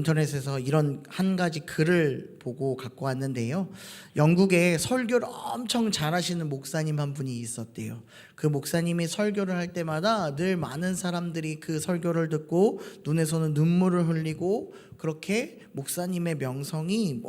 인터넷에서 이런 한 가지 글을 보고 갖고 왔는데요. 영국에 설교를 엄청 잘하시는 목사님 한 분이 있었대요. 그 목사님이 설교를 할 때마다 늘 많은 사람들이 그 설교를 듣고 눈에서는 눈물을 흘리고 그렇게 목사님의 명성이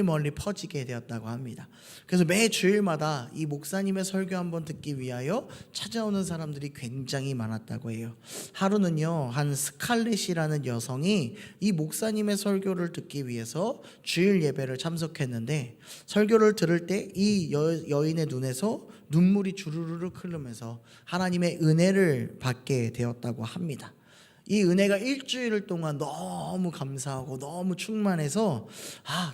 멀리 퍼지게 되었다고 합니다. 그래서 매 주일마다 이 목사님의 설교 한번 듣기 위하여 찾아오는 사람들이 굉장히 많았다고 해요. 하루는요, 한 스칼렛이라는 여성이 이 목사님의 설교를 듣기 위해서 주일 예배를 참석했는데, 설교를 들을 때 이 여인의 눈에서 눈물이 주르르륵 흐르면서 하나님의 은혜를 받게 되었다고 합니다. 이 은혜가 일주일 동안 너무 감사하고 너무 충만해서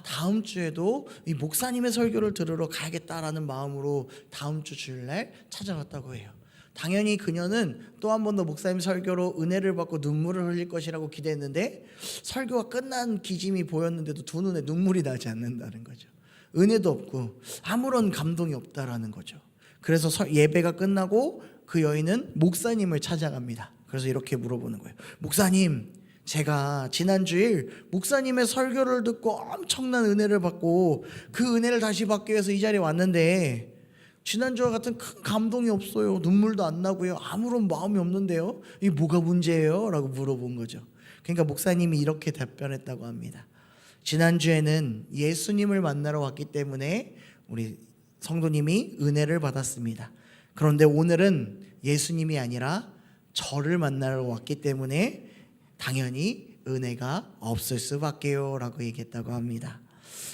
다음 주에도 이 목사님의 설교를 들으러 가야겠다라는 마음으로 다음 주 주일날 찾아갔다고 해요. 당연히 그녀는 또 한 번 더 목사님 설교로 은혜를 받고 눈물을 흘릴 것이라고 기대했는데, 설교가 끝난 기짐이 보였는데도 두 눈에 눈물이 나지 않는다는 거죠. 은혜도 없고 아무런 감동이 없다라는 거죠. 그래서 예배가 끝나고 그 여인은 목사님을 찾아갑니다. 그래서 이렇게 물어보는 거예요. 목사님, 제가 지난 주일 목사님의 설교를 듣고 엄청난 은혜를 받고 그 은혜를 다시 받기 위해서 이 자리에 왔는데 지난주와 같은 큰 감동이 없어요. 눈물도 안 나고요. 아무런 마음이 없는데요. 이게 뭐가 문제예요? 라고 물어본 거죠. 그러니까 목사님이 이렇게 답변했다고 합니다. 지난주에는 예수님을 만나러 왔기 때문에 우리 성도님이 은혜를 받았습니다. 그런데 오늘은 예수님이 아니라 저를 만나러 왔기 때문에 당연히 은혜가 없을 수밖에요 라고 얘기했다고 합니다.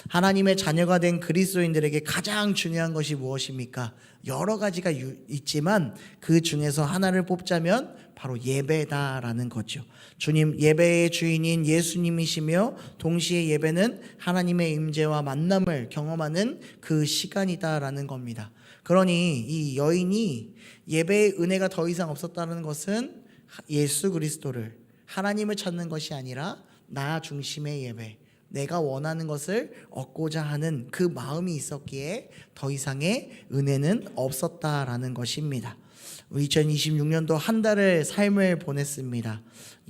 하나님의 자녀가 된 그리스도인들에게 가장 중요한 것이 무엇입니까? 여러 가지가 있지만 그 중에서 하나를 뽑자면 바로 예배다라는 거죠. 주님, 예배의 주인인 예수님이시며 동시에 예배는 하나님의 임재와 만남을 경험하는 그 시간이다라는 겁니다. 그러니 이 여인이 예배의 은혜가 더 이상 없었다는 것은 예수 그리스도를, 하나님을 찾는 것이 아니라 나 중심의 예배, 내가 원하는 것을 얻고자 하는 그 마음이 있었기에 더 이상의 은혜는 없었다라는 것입니다. 2026년도 한 달을 삶을 보냈습니다.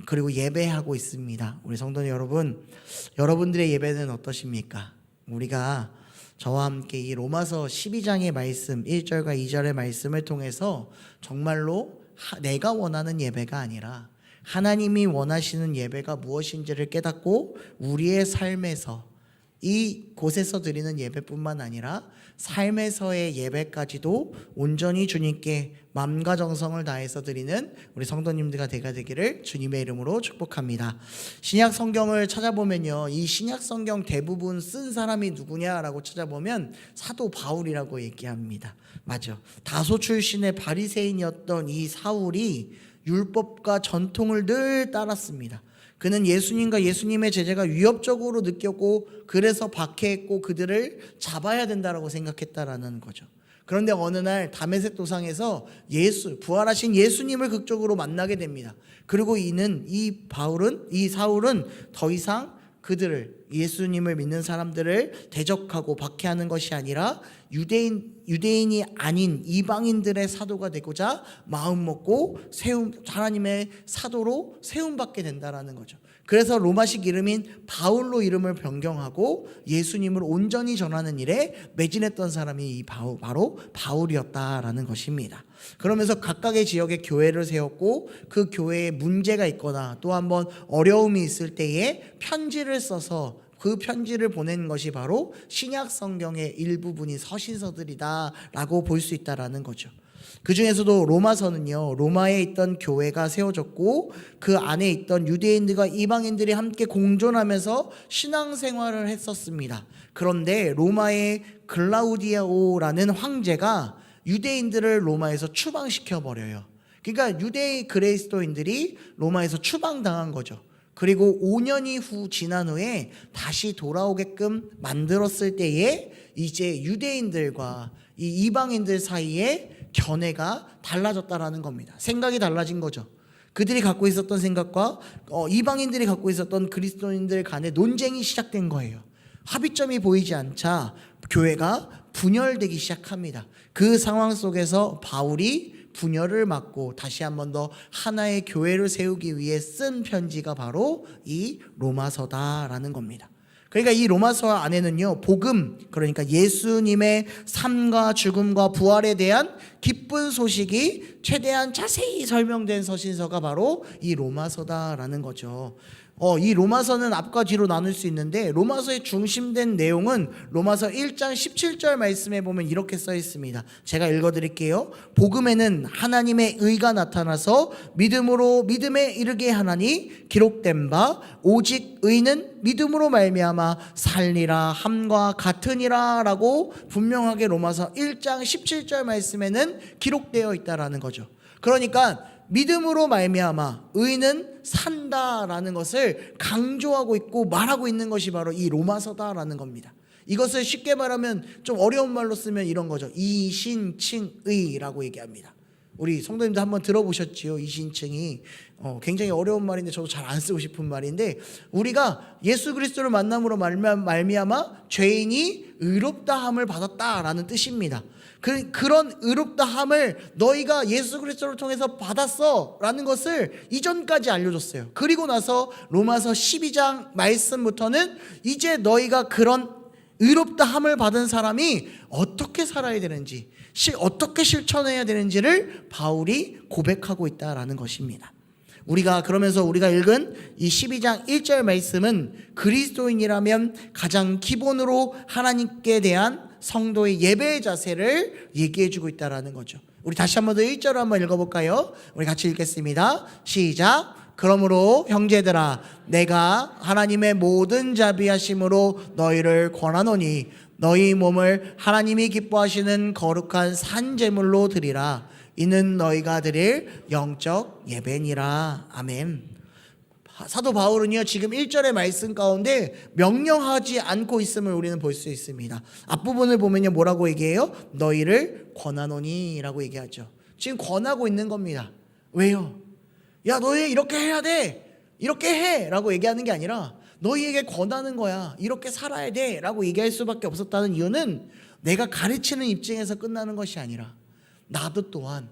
그리고 예배하고 있습니다. 우리 성도 여러분, 여러분들의 예배는 어떠십니까? 우리가 저와 함께 이 로마서 12장의 말씀 1절과 2절의 말씀을 통해서 정말로 내가 원하는 예배가 아니라 하나님이 원하시는 예배가 무엇인지를 깨닫고 우리의 삶에서 이 곳에서 드리는 예배뿐만 아니라 삶에서의 예배까지도 온전히 주님께 마음과 정성을 다해서 드리는 우리 성도님들과 되기를 주님의 이름으로 축복합니다. 신약 성경을 찾아보면요, 이 신약 성경 대부분 쓴 사람이 누구냐라고 찾아보면 사도 바울이라고 얘기합니다. 맞아. 다소 출신의 바리새인이었던 이 사울이 율법과 전통을 늘 따랐습니다. 그는 예수님과 예수님의 제자가 위협적으로 느꼈고 그래서 박해했고 그들을 잡아야 된다라고 생각했다라는 거죠. 그런데 어느 날 다메섹 도상에서 부활하신 예수님을 극적으로 만나게 됩니다. 그리고 이 사울은 더 이상 그들을, 예수님을 믿는 사람들을 대적하고 박해하는 것이 아니라 유대인이 아닌 이방인들의 사도가 되고자 마음 먹고 하나님의 사도로 세움받게 된다라는 거죠. 그래서 로마식 이름인 바울로 이름을 변경하고 예수님을 온전히 전하는 일에 매진했던 사람이 바로 바울이었다라는 것입니다. 그러면서 각각의 지역에 교회를 세웠고 그 교회에 문제가 있거나 또 한번 어려움이 있을 때에 편지를 써서 그 편지를 보낸 것이 바로 신약 성경의 일부분이 서신서들이다라고 볼 수 있다라는 거죠. 그 중에서도 로마서는요, 로마에 있던 교회가 세워졌고 그 안에 있던 유대인들과 이방인들이 함께 공존하면서 신앙생활을 했었습니다. 그런데 로마의 글라우디오라는 황제가 유대인들을 로마에서 추방시켜 버려요. 그러니까 유대 그리스도인들이 로마에서 추방당한 거죠. 그리고 5년이 지난 후에 다시 돌아오게끔 만들었을 때에 이제 유대인들과 이 이방인들 사이에 견해가 달라졌다라는 겁니다. 생각이 달라진 거죠. 그들이 갖고 있었던 생각과 이방인들이 갖고 있었던 그리스도인들 간의 논쟁이 시작된 거예요. 합의점이 보이지 않자 교회가 분열되기 시작합니다. 그 상황 속에서 바울이 분열을 막고 다시 한 번 더 하나의 교회를 세우기 위해 쓴 편지가 바로 이 로마서다라는 겁니다. 그러니까 이 로마서 안에는요, 복음, 그러니까 예수님의 삶과 죽음과 부활에 대한 기쁜 소식이 최대한 자세히 설명된 서신서가 바로 이 로마서다라는 거죠. 이 로마서는 앞과 뒤로 나눌 수 있는데, 로마서의 중심된 내용은 로마서 1장 17절 말씀에 보면 이렇게 써 있습니다. 제가 읽어드릴게요. 복음에는 하나님의 의가 나타나서 믿음으로 믿음에 이르게 하나니 기록된 바 오직 의는 믿음으로 말미암아 살리라 함과 같으니라 라고 분명하게 로마서 1장 17절 말씀에는 기록되어 있다라는 거죠. 그러니까 믿음으로 말미암아 의는 산다라는 것을 강조하고 있고 말하고 있는 것이 바로 이 로마서다라는 겁니다. 이것을 쉽게 말하면 좀 어려운 말로 쓰면 이런 거죠. 이신칭의라고 얘기합니다. 우리 성도님들 한번 들어보셨지요? 이신칭이 굉장히 어려운 말인데 저도 잘 안 쓰고 싶은 말인데, 우리가 예수 그리스도를 만남으로 말미암아 죄인이 의롭다함을 받았다라는 뜻입니다. 그런 의롭다함을 너희가 예수 그리스도를 통해서 받았어 라는 것을 이전까지 알려줬어요. 그리고 나서 로마서 12장 말씀부터는 이제 너희가 그런 의롭다함을 받은 사람이 어떻게 살아야 되는지, 어떻게 실천해야 되는지를 바울이 고백하고 있다라는 것입니다. 그러면서 우리가 읽은 이 12장 1절 말씀은 그리스도인이라면 가장 기본으로 하나님께 대한 성도의 예배의 자세를 얘기해 주고 있다라는 거죠. 우리 다시 한번 더 1절을 한번 읽어볼까요? 우리 같이 읽겠습니다. 시작. 그러므로 형제들아, 내가 하나님의 모든 자비하심으로 너희를 권하노니 너희 몸을 하나님이 기뻐하시는 거룩한 산제물로 드리라. 이는 너희가 드릴 영적 예배니라. 아멘. 사도 바울은요, 지금 1절의 말씀 가운데 명령하지 않고 있음을 우리는 볼 수 있습니다. 앞부분을 보면요, 뭐라고 얘기해요? 너희를 권하노니 라고 얘기하죠. 지금 권하고 있는 겁니다. 왜요? 야, 너희 이렇게 해야 돼, 이렇게 해 라고 얘기하는 게 아니라 너희에게 권하는 거야. 이렇게 살아야 돼 라고 얘기할 수밖에 없었다는 이유는 내가 가르치는 입장에서 끝나는 것이 아니라 나도 또한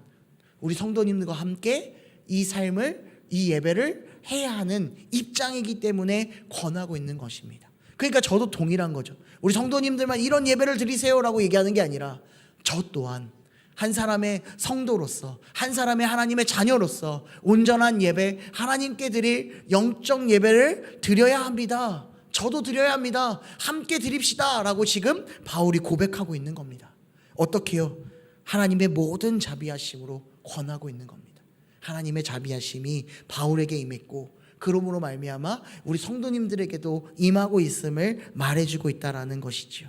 우리 성도님들과 함께 이 삶을, 이 예배를 해야 하는 입장이기 때문에 권하고 있는 것입니다. 그러니까 저도 동일한 거죠. 우리 성도님들만 이런 예배를 드리세요라고 얘기하는 게 아니라 저 또한 한 사람의 성도로서, 한 사람의 하나님의 자녀로서 온전한 예배, 하나님께 드릴 영적 예배를 드려야 합니다. 저도 드려야 합니다. 함께 드립시다 라고 지금 바울이 고백하고 있는 겁니다. 어떻게요? 하나님의 모든 자비하심으로 권하고 있는 겁니다. 하나님의 자비하심이 바울에게 임했고, 그러므로 말미암아 우리 성도님들에게도 임하고 있음을 말해주고 있다라는 것이지요.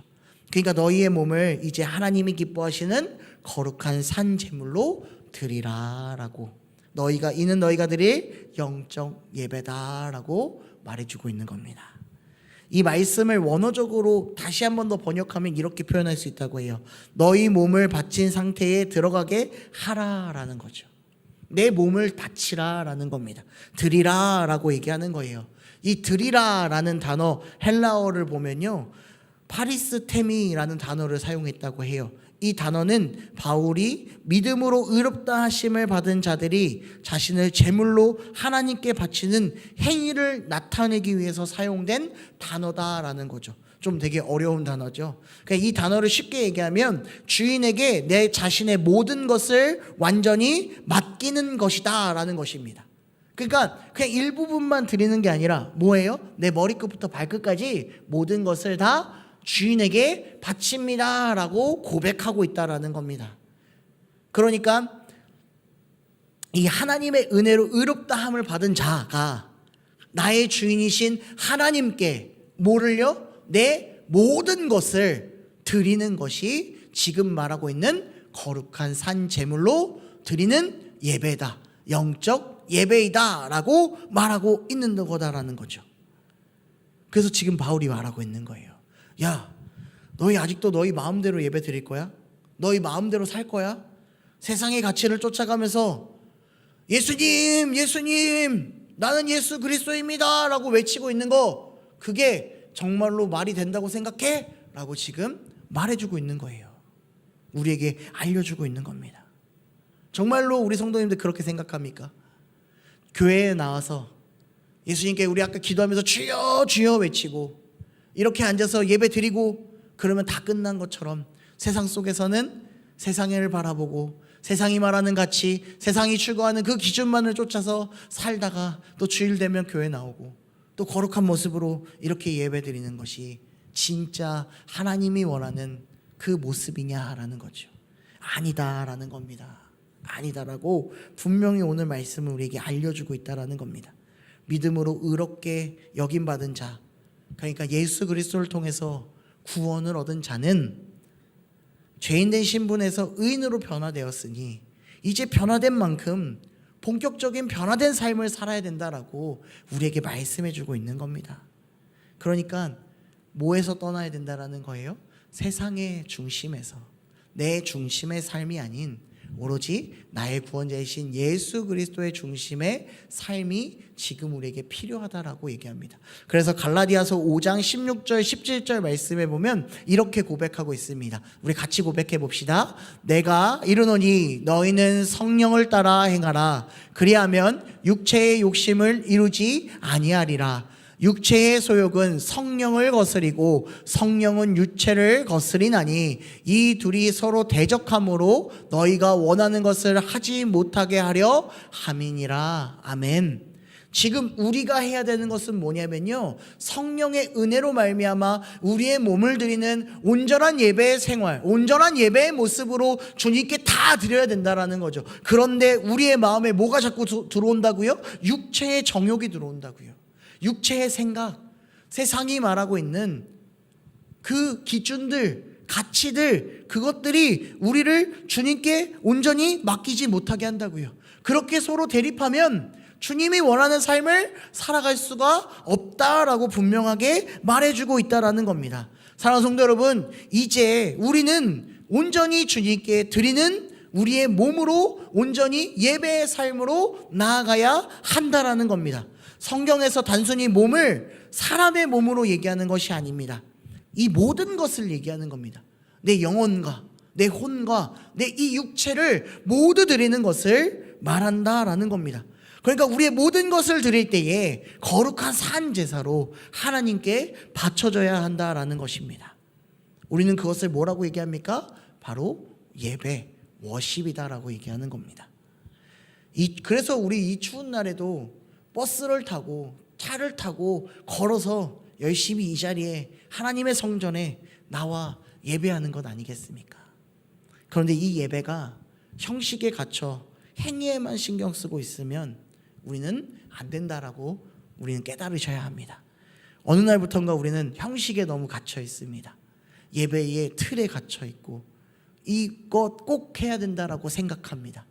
그러니까 너희의 몸을 이제 하나님이 기뻐하시는 거룩한 산 제물로 드리라라고, 이는 너희가 드릴 영적 예배다라고 말해주고 있는 겁니다. 이 말씀을 원어적으로 다시 한 번 더 번역하면 이렇게 표현할 수 있다고 해요. 너희 몸을 바친 상태에 들어가게 하라라는 거죠. 내 몸을 바치라라는 겁니다. 드리라라고 얘기하는 거예요. 이 드리라라는 단어, 헬라어를 보면요, 파리스테미라는 단어를 사용했다고 해요. 이 단어는 바울이 믿음으로 의롭다 하심을 받은 자들이 자신을 제물로 하나님께 바치는 행위를 나타내기 위해서 사용된 단어다라는 거죠. 좀 되게 어려운 단어죠. 그러니까 이 단어를 쉽게 얘기하면 주인에게 내 자신의 모든 것을 완전히 맡기는 것이다 라는 것입니다. 그러니까 그냥 일부분만 드리는 게 아니라 뭐예요? 내 머리끝부터 발끝까지 모든 것을 다 주인에게 바칩니다 라고 고백하고 있다라는 겁니다. 그러니까 이 하나님의 은혜로 의롭다함을 받은 자가 나의 주인이신 하나님께 뭐를요? 내 모든 것을 드리는 것이 지금 말하고 있는 거룩한 산 제물로 드리는 예배다, 영적 예배이다 라고 말하고 있는 거다라는 거죠. 그래서 지금 바울이 말하고 있는 거예요. 야, 너희 아직도 너희 마음대로 예배 드릴 거야? 너희 마음대로 살 거야? 세상의 가치를 쫓아가면서 예수님, 예수님, 나는 예수 그리스도입니다 라고 외치고 있는 거, 그게 정말로 말이 된다고 생각해? 라고 지금 말해주고 있는 거예요. 우리에게 알려주고 있는 겁니다. 정말로 우리 성도님들 그렇게 생각합니까? 교회에 나와서 예수님께 우리 아까 기도하면서 주여 주여 외치고 이렇게 앉아서 예배 드리고 그러면 다 끝난 것처럼 세상 속에서는 세상을 바라보고 세상이 말하는 가치, 세상이 추구하는 그 기준만을 쫓아서 살다가 또 주일 되면 교회 나오고 또 거룩한 모습으로 이렇게 예배 드리는 것이 진짜 하나님이 원하는 그 모습이냐라는 거죠. 아니다라는 겁니다. 아니다라고 분명히 오늘 말씀은 우리에게 알려주고 있다라는 겁니다. 믿음으로 의롭게 여김받은 자, 그러니까 예수 그리스도를 통해서 구원을 얻은 자는 죄인된 신분에서 의인으로 변화되었으니 이제 변화된 만큼 본격적인 변화된 삶을 살아야 된다라고 우리에게 말씀해 주고 있는 겁니다. 그러니까 뭐에서 떠나야 된다라는 거예요? 세상의 중심에서, 내 중심의 삶이 아닌 오로지 나의 구원자이신 예수 그리스도의 중심의 삶이 지금 우리에게 필요하다라고 얘기합니다. 그래서 갈라디아서 5장 16절 17절 말씀에 보면 이렇게 고백하고 있습니다. 우리 같이 고백해 봅시다. 내가 이르노니 너희는 성령을 따라 행하라. 그리하면 육체의 욕심을 이루지 아니하리라. 육체의 소욕은 성령을 거스리고 성령은 육체를 거스리나니 이 둘이 서로 대적함으로 너희가 원하는 것을 하지 못하게 하려 함이니라. 아멘. 지금 우리가 해야 되는 것은 뭐냐면요, 성령의 은혜로 말미암아 우리의 몸을 드리는 온전한 예배의 생활, 온전한 예배의 모습으로 주님께 다 드려야 된다라는 거죠. 그런데 우리의 마음에 뭐가 자꾸 들어온다고요? 육체의 정욕이 들어온다고요. 육체의 생각, 세상이 말하고 있는 그 기준들, 가치들, 그것들이 우리를 주님께 온전히 맡기지 못하게 한다고요. 그렇게 서로 대립하면 주님이 원하는 삶을 살아갈 수가 없다라고 분명하게 말해주고 있다라는 겁니다. 사랑하는 성도 여러분, 이제 우리는 온전히 주님께 드리는 우리의 몸으로 온전히 예배의 삶으로 나아가야 한다라는 겁니다. 성경에서 단순히 몸을 사람의 몸으로 얘기하는 것이 아닙니다. 이 모든 것을 얘기하는 겁니다. 내 영혼과 내 혼과 내 이 육체를 모두 드리는 것을 말한다라는 겁니다. 그러니까 우리의 모든 것을 드릴 때에 거룩한 산 제사로 하나님께 바쳐져야 한다라는 것입니다. 우리는 그것을 뭐라고 얘기합니까? 바로 예배, 워십이다라고 얘기하는 겁니다. 그래서 우리 이 추운 날에도 버스를 타고 차를 타고 걸어서 열심히 이 자리에 하나님의 성전에 나와 예배하는 것 아니겠습니까? 그런데 이 예배가 형식에 갇혀 행위에만 신경 쓰고 있으면 우리는 안 된다라고 우리는 깨달으셔야 합니다. 어느 날부턴가 우리는 형식에 너무 갇혀 있습니다. 예배의 틀에 갇혀 있고 이것 꼭 해야 된다라고 생각합니다.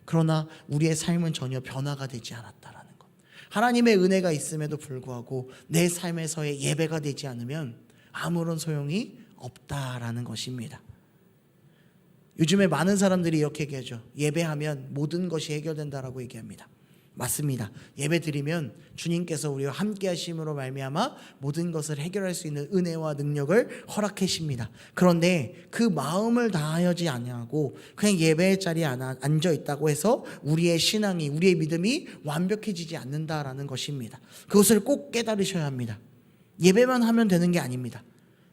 그러나 우리의 삶은 전혀 변화가 되지 않았다라는 것. 하나님의 은혜가 있음에도 불구하고 내 삶에서의 예배가 되지 않으면 아무런 소용이 없다라는 것입니다. 요즘에 많은 사람들이 이렇게 얘기하죠. 예배하면 모든 것이 해결된다라고 얘기합니다. 맞습니다. 예배 드리면 주님께서 우리와 함께 하심으로 말미암아 모든 것을 해결할 수 있는 은혜와 능력을 허락해 주십니다. 그런데 그 마음을 다하지 아니하고 그냥 예배의 자리에 앉아 있다고 해서 우리의 신앙이, 우리의 믿음이 완벽해지지 않는다라는 것입니다. 그것을 꼭 깨달으셔야 합니다. 예배만 하면 되는 게 아닙니다.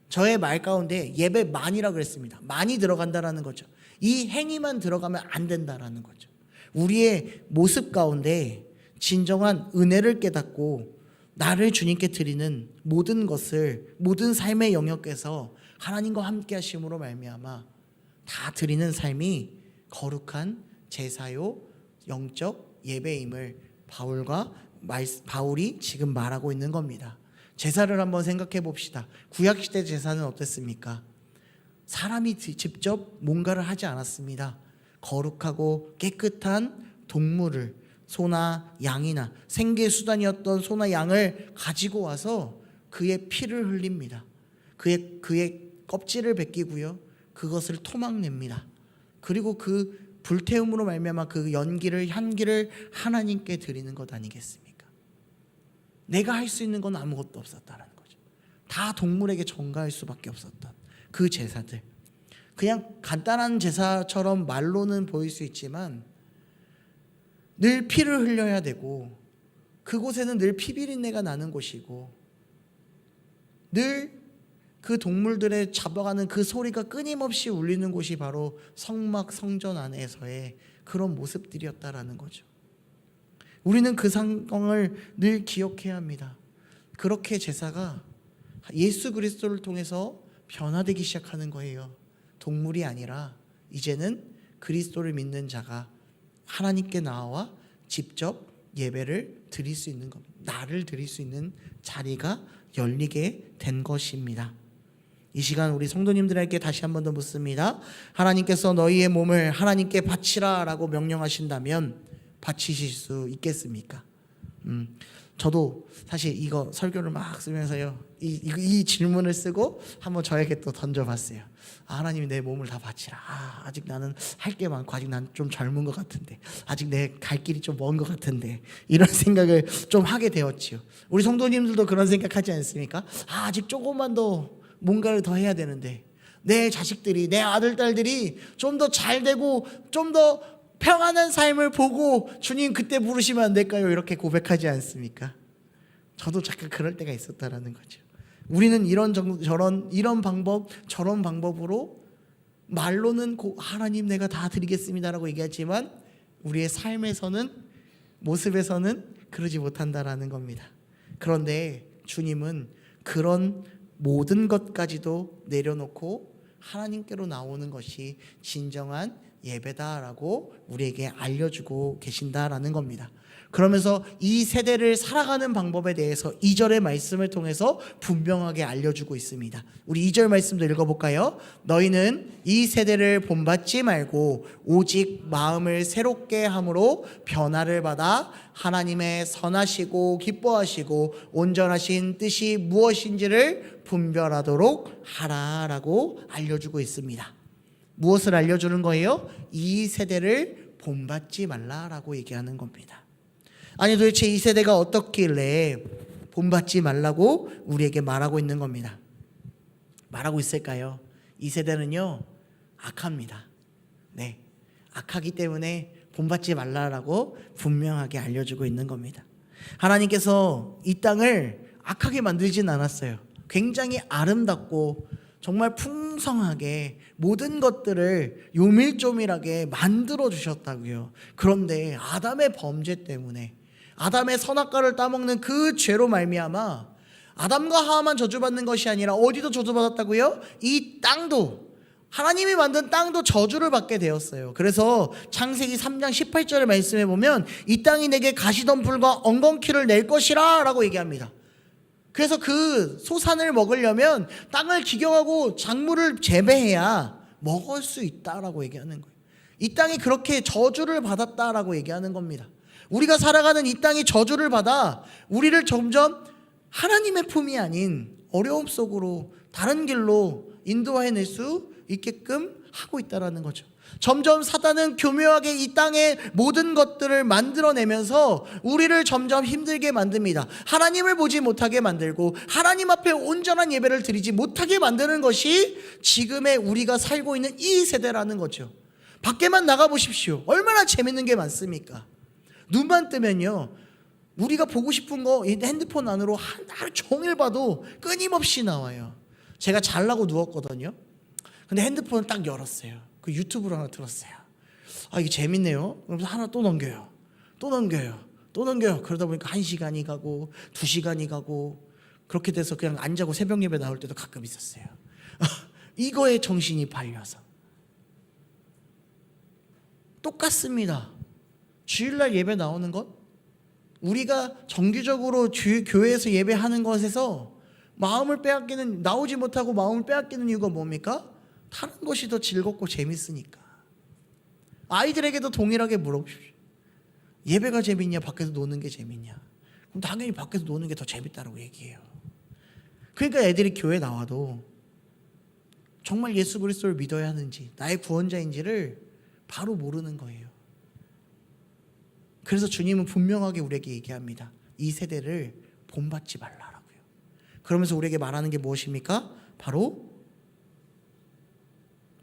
저의 말 가운데 예배만이라 그랬습니다. 많이 들어간다라는 거죠. 이 행위만 들어가면 안 된다라는 거죠. 우리의 모습 가운데 진정한 은혜를 깨닫고 나를 주님께 드리는 모든 것을 모든 삶의 영역에서 하나님과 함께 하심으로 말미암아 다 드리는 삶이 거룩한 제사요 영적 예배임을 바울이 지금 말하고 있는 겁니다. 제사를 한번 생각해 봅시다. 구약시대 제사는 어땠습니까? 사람이 직접 뭔가를 하지 않았습니다. 거룩하고 깨끗한 동물을, 소나 양이나 생계수단이었던 소나 양을 가지고 와서 그의 피를 흘립니다. 그의 껍질을 벗기고요, 그것을 토막냅니다. 그리고 그 불태움으로 말미암아 그 향기를 하나님께 드리는 것 아니겠습니까? 내가 할 수 있는 건 아무것도 없었다는 거죠. 다 동물에게 전가할 수밖에 없었던 그 제사들, 그냥 간단한 제사처럼 말로는 보일 수 있지만 늘 피를 흘려야 되고, 그곳에는 늘 피비린내가 나는 곳이고, 늘 그 동물들의 잡아가는 그 소리가 끊임없이 울리는 곳이 바로 성막 성전 안에서의 그런 모습들이었다라는 거죠. 우리는 그 상황을 늘 기억해야 합니다. 그렇게 제사가 예수 그리스도를 통해서 변화되기 시작하는 거예요. 동물이 아니라 이제는 그리스도를 믿는 자가 하나님께 나와 직접 예배를 드릴 수 있는 겁니다. 나를 드릴 수 있는 자리가 열리게 된 것입니다. 이 시간 우리 성도님들에게 다시 한 번 더 묻습니다. 하나님께서 너희의 몸을 하나님께 바치라 라고 명령하신다면 바치실 수 있겠습니까? 저도 사실 이거 설교를 막 쓰면서요, 이 질문을 쓰고 한번 저에게 또 던져봤어요. 하나님이 내 몸을 다 바치라. 아직 나는 할 게 많고, 아직 난 좀 젊은 것 같은데, 아직 내 갈 길이 좀 먼 것 같은데, 이런 생각을 좀 하게 되었지요. 우리 성도님들도 그런 생각하지 않습니까? 아직 조금만 더 뭔가를 더 해야 되는데, 내 자식들이, 내 아들, 딸들이 좀 더 잘 되고 좀 더 평안한 삶을 보고 주님 그때 부르시면 안 될까요? 이렇게 고백하지 않습니까? 저도 잠깐 그럴 때가 있었다라는 거죠. 우리는 이런 방법 저런 방법으로 말로는 하나님 내가 다 드리겠습니다라고 얘기하지만 우리의 삶에서는, 모습에서는 그러지 못한다라는 겁니다. 그런데 주님은 그런 모든 것까지도 내려놓고 하나님께로 나오는 것이 진정한 예배다라고 우리에게 알려주고 계신다라는 겁니다. 그러면서 이 세대를 살아가는 방법에 대해서 2절의 말씀을 통해서 분명하게 알려주고 있습니다. 우리 2절 말씀도 읽어볼까요? 너희는 이 세대를 본받지 말고 오직 마음을 새롭게 함으로 변화를 받아 하나님의 선하시고 기뻐하시고 온전하신 뜻이 무엇인지를 분별하도록 하라라고 알려주고 있습니다. 무엇을 알려주는 거예요? 이 세대를 본받지 말라라고 얘기하는 겁니다. 아니 도대체 이 세대가 어떻길래 본받지 말라고 우리에게 말하고 있는 겁니다. 말하고 있을까요? 이 세대는요, 악합니다. 네, 악하기 때문에 본받지 말라라고 분명하게 알려주고 있는 겁니다. 하나님께서 이 땅을 악하게 만들진 않았어요. 굉장히 아름답고 정말 풍성하게 모든 것들을 요밀조밀하게 만들어 주셨다고요. 그런데 아담의 범죄 때문에, 아담의 선악과를 따먹는 그 죄로 말미암아 아담과 하와만 저주받는 것이 아니라 어디도 저주받았다고요? 이 땅도, 하나님이 만든 땅도 저주를 받게 되었어요. 그래서 창세기 3장 18절의 말씀에 보면 이 땅이 내게 가시덤불과 엉겅퀴를 낼 것이라 라고 얘기합니다. 그래서 그 소산을 먹으려면 땅을 기경하고 작물을 재배해야 먹을 수 있다라고 얘기하는 거예요. 이 땅이 그렇게 저주를 받았다라고 얘기하는 겁니다. 우리가 살아가는 이 땅이 저주를 받아 우리를 점점 하나님의 품이 아닌 어려움 속으로 다른 길로 인도해낼 수 있게끔 하고 있다라는 거죠. 점점 사단은 교묘하게 이 땅의 모든 것들을 만들어내면서 우리를 점점 힘들게 만듭니다. 하나님을 보지 못하게 만들고 하나님 앞에 온전한 예배를 드리지 못하게 만드는 것이 지금의 우리가 살고 있는 이 세대라는 거죠. 밖에만 나가보십시오. 얼마나 재밌는 게 많습니까? 눈만 뜨면요, 우리가 보고 싶은 거 핸드폰 안으로 하루 종일 봐도 끊임없이 나와요. 제가 잘라고 누웠거든요. 근데 핸드폰을 딱 열었어요. 그 유튜브를 하나 틀었어요. 이게 재밌네요. 그러면서 하나 또 넘겨요. 또 넘겨요. 또 넘겨요. 그러다 보니까 1시간이 가고 2시간이 가고 그렇게 돼서 그냥 안 자고 새벽 예배 나올 때도 가끔 있었어요. 이거에 정신이 팔려서. 똑같습니다. 주일날 예배 나오는 것, 우리가 정기적으로 교회에서 예배하는 것에서 마음을 빼앗기는, 나오지 못하고 마음을 빼앗기는 이유가 뭡니까? 다른 것이 더 즐겁고 재밌으니까. 아이들에게도 동일하게 물어보십시오. 예배가 재밌냐, 밖에서 노는 게 재밌냐? 그럼 당연히 밖에서 노는 게 더 재밌다고 얘기해요. 그러니까 애들이 교회 나와도 정말 예수 그리스도를 믿어야 하는지, 나의 구원자인지를 바로 모르는 거예요. 그래서 주님은 분명하게 우리에게 얘기합니다. 이 세대를 본받지 말라라고요. 그러면서 우리에게 말하는 게 무엇입니까? 바로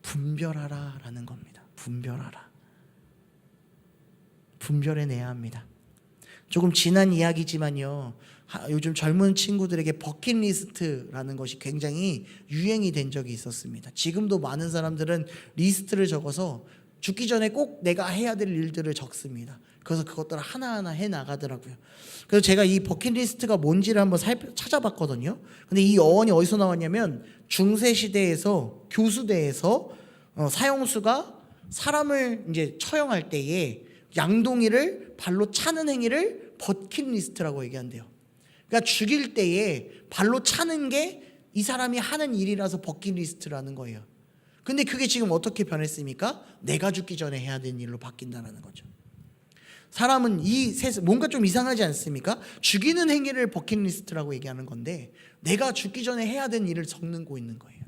분별하라 라는 겁니다. 분별하라. 분별해내야 합니다. 조금 지난 이야기지만요, 요즘 젊은 친구들에게 버킷리스트라는 것이 굉장히 유행이 된 적이 있었습니다. 지금도 많은 사람들은 리스트를 적어서 죽기 전에 꼭 내가 해야 될 일들을 적습니다. 그래서 그것들을 하나하나 해나가더라고요. 그래서 제가 이 버킷리스트가 뭔지를 한번 찾아봤거든요. 근데 이 어원이 어디서 나왔냐면, 중세시대에서 교수대에서 사형수가 사람을 이제 처형할 때에 양동이를 발로 차는 행위를 버킷리스트라고 얘기한대요. 그러니까 죽일 때에 발로 차는 게 이 사람이 하는 일이라서 버킷리스트라는 거예요. 근데 그게 지금 어떻게 변했습니까? 내가 죽기 전에 해야 되는 일로 바뀐다는 거죠. 사람은 뭔가 좀 이상하지 않습니까? 죽이는 행위를 버킷리스트라고 얘기하는 건데, 내가 죽기 전에 해야 되는 일을 적는 있는 거예요.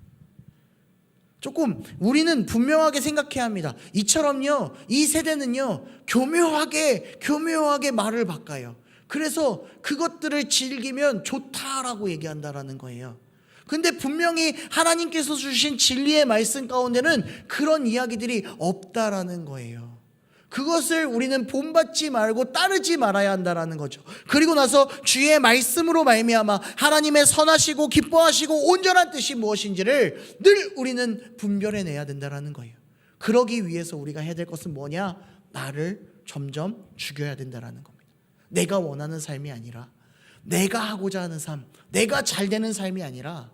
조금 우리는 분명하게 생각해야 합니다. 이처럼요, 이 세대는요, 교묘하게 말을 바꿔요. 그래서 그것들을 즐기면 좋다라고 얘기한다라는 거예요. 근데 분명히 하나님께서 주신 진리의 말씀 가운데는 그런 이야기들이 없다라는 거예요. 그것을 우리는 본받지 말고 따르지 말아야 한다라는 거죠. 그리고 나서 주의 말씀으로 말미암아 하나님의 선하시고 기뻐하시고 온전한 뜻이 무엇인지를 늘 우리는 분별해내야 된다라는 거예요. 그러기 위해서 우리가 해야 될 것은 뭐냐? 나를 점점 죽여야 된다라는 겁니다. 내가 원하는 삶이 아니라, 내가 하고자 하는 삶, 내가 잘 되는 삶이 아니라,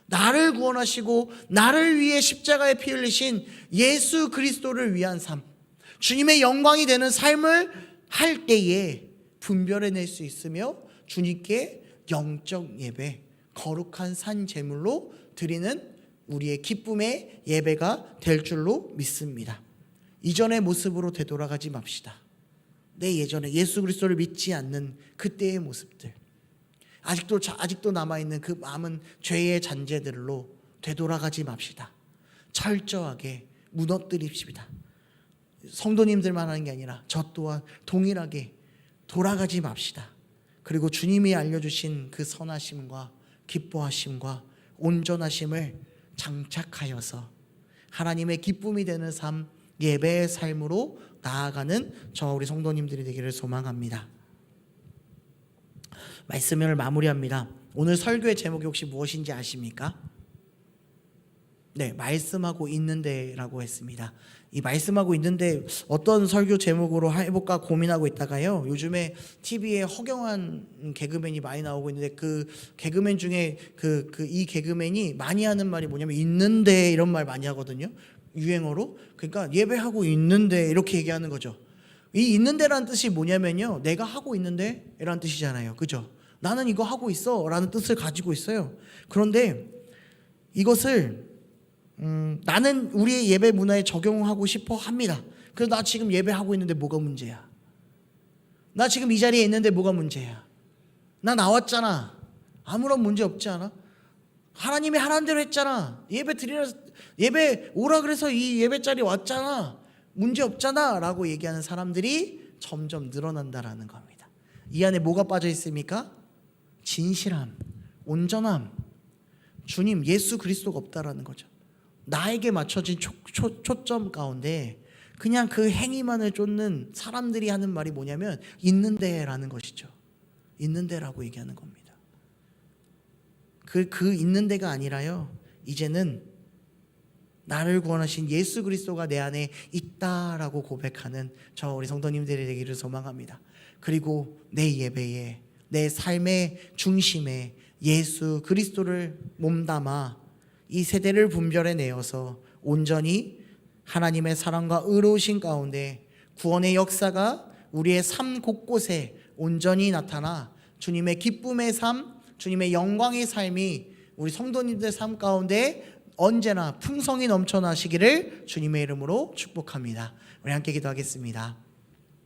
나를 구원하시고 나를 위해 십자가에 피 흘리신 예수 그리스도를 위한 삶, 주님의 영광이 되는 삶을 할 때에 분별해낼 수 있으며 주님께 영적 예배, 거룩한 산 제물로 드리는 우리의 기쁨의 예배가 될 줄로 믿습니다. 이전의 모습으로 되돌아가지 맙시다. 내 예전에 예수 그리스도를 믿지 않는 그때의 모습들, 아직도 남아있는 그 남은 죄의 잔재들로 되돌아가지 맙시다. 철저하게 무너뜨립시다. 성도님들만 하는 게 아니라 저 또한 동일하게 돌아가지 맙시다. 그리고 주님이 알려주신 그 선하심과 기뻐하심과 온전하심을 장착하여서 하나님의 기쁨이 되는 삶, 예배의 삶으로 나아가는 우리 성도님들이 되기를 소망합니다. 말씀을 마무리합니다. 오늘 설교의 제목이 혹시 무엇인지 아십니까? 네, 말씀하고 있는데라고 했습니다. 이 말씀하고 있는데 어떤 설교 제목으로 해볼까 고민하고 있다가요, 요즘에 TV에 허경환 개그맨이 많이 나오고 있는데, 그 개그맨 중에 이 개그맨이 많이 하는 말이 뭐냐면 있는데 이런 말 많이 하거든요. 유행어로. 그러니까 예배하고 있는데 이렇게 얘기하는 거죠. 이 있는데라는 뜻이 뭐냐면요, 내가 하고 있는데 라는 뜻이잖아요. 그죠? 나는 이거 하고 있어 라는 뜻을 가지고 있어요. 그런데 이것을 나는 우리의 예배 문화에 적용하고 싶어 합니다. 그래서 나 지금 예배하고 있는데 뭐가 문제야? 나 지금 이 자리에 있는데 뭐가 문제야? 나 나왔잖아. 아무런 문제 없지 않아? 하나님이 하라는 대로 했잖아. 예배 오라 그래서 이 예배 자리에 왔잖아. 문제 없잖아 라고 얘기하는 사람들이 점점 늘어난다라는 겁니다. 이 안에 뭐가 빠져 있습니까? 진실함, 온전함, 주님 예수 그리스도가 없다라는 거죠. 나에게 맞춰진 초점 가운데 그냥 그 행위만을 쫓는 사람들이 하는 말이 뭐냐면 있는데라는 것이죠. 있는데라고 얘기하는 겁니다. 그 있는데가 아니라요, 이제는 나를 구원하신 예수 그리스도가 내 안에 있다라고 고백하는 우리 성도님들이 되기를 소망합니다. 그리고 내 예배에, 내 삶의 중심에 예수 그리스도를 몸담아 이 세대를 분별해내어서 온전히 하나님의 사랑과 의로우신 가운데 구원의 역사가 우리의 삶 곳곳에 온전히 나타나 주님의 기쁨의 삶, 주님의 영광의 삶이 우리 성도님들 삶 가운데 언제나 풍성히 넘쳐나시기를 주님의 이름으로 축복합니다. 우리 함께 기도하겠습니다.